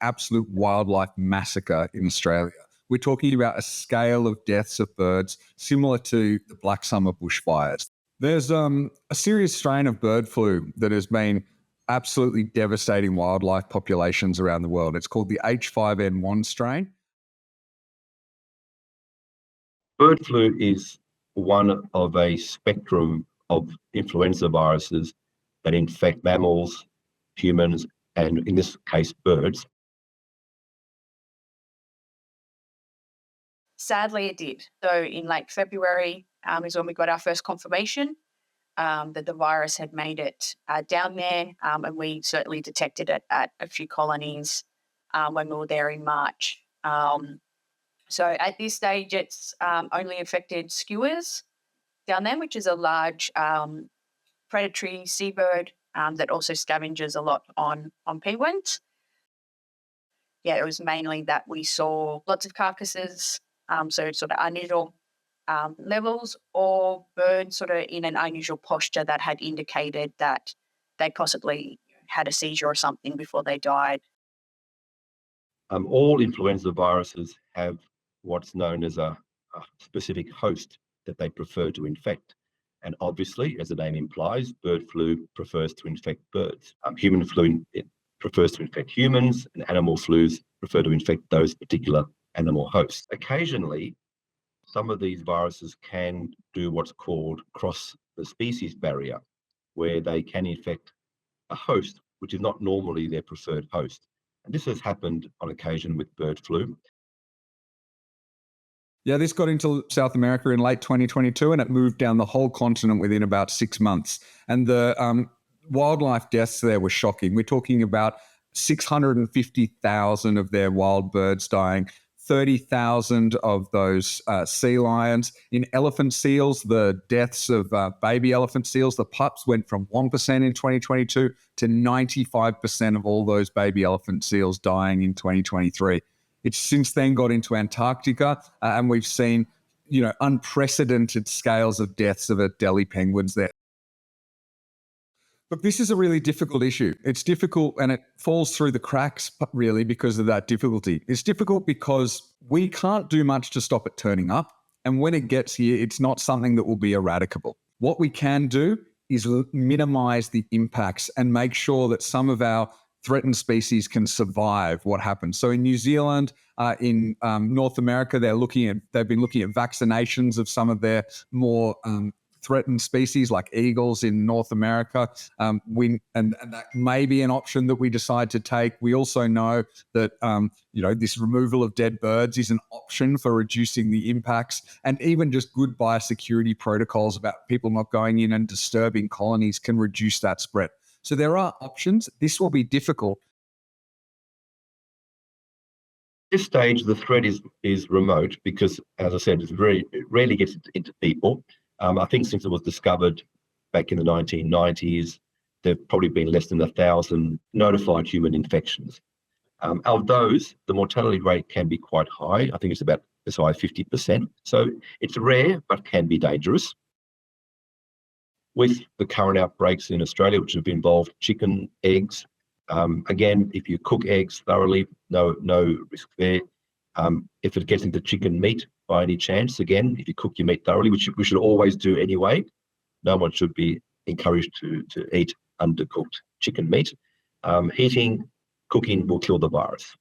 absolute wildlife massacre in Australia. We're talking about a scale of deaths of birds similar to the Black Summer bushfires. There's a serious strain of bird flu that has been absolutely devastating wildlife populations around the world. It's called the H5N1 strain. Bird flu is one of a spectrum of influenza viruses that infect mammals, humans, and in this case, birds. Sadly, it did. So in late February is when we got our first confirmation that the virus had made it down there, and we certainly detected it at a few colonies when we were there in March. So at this stage, it's only affected skuas down there, which is a large predatory seabird that also scavenges a lot on penguins. Yeah, it was mainly that we saw lots of carcasses, so sort of unusual levels, or birds sort of in an unusual posture that had indicated that they possibly had a seizure or something before they died. All influenza viruses have what's known as a specific host that they prefer to infect. And obviously, as the name implies, bird flu prefers to infect birds. Human flu prefers to infect humans, and animal flus prefer to infect those particular animal hosts. Occasionally, some of these viruses can do what's called cross the species barrier, where they can infect a host which is not normally their preferred host. And this has happened on occasion with bird flu. Yeah, this got into South America in late 2022, and it moved down the whole continent within about 6 months. And the wildlife deaths there were shocking. We're talking about 650,000 of their wild birds dying, 30,000 of those sea lions. In elephant seals, the deaths of baby elephant seals, the pups went from 1% in 2022 to 95% of all those baby elephant seals dying in 2023. It's since then got into Antarctica, and we've seen, unprecedented scales of deaths of Adelie penguins there. Look, this is a really difficult issue. It's difficult, and it falls through the cracks, really, because of that difficulty. It's difficult because we can't do much to stop it turning up, and when it gets here, it's not something that will be eradicable. What we can do is minimize the impacts and make sure that some of our threatened species can survive what happens. So in New Zealand, in North America, they've been looking at vaccinations of some of their more threatened species like eagles in North America. And that may be an option that we decide to take. We also know that, this removal of dead birds is an option for reducing the impacts, and even just good biosecurity protocols about people not going in and disturbing colonies can reduce that spread. So there are options. This will be difficult. At this stage, the threat is remote because, as I said, it rarely gets into people. I think since it was discovered back in the 1990s, there have probably been less than 1,000 notified human infections. Of those, the mortality rate can be quite high. I think it's about as high as 50%. So it's rare, but can be dangerous. With the current outbreaks in Australia, which have involved chicken, eggs, again, if you cook eggs thoroughly, no risk there. If it gets into chicken meat by any chance, again, if you cook your meat thoroughly, which we should always do anyway, no one should be encouraged to eat undercooked chicken meat. Heating, cooking will kill the virus.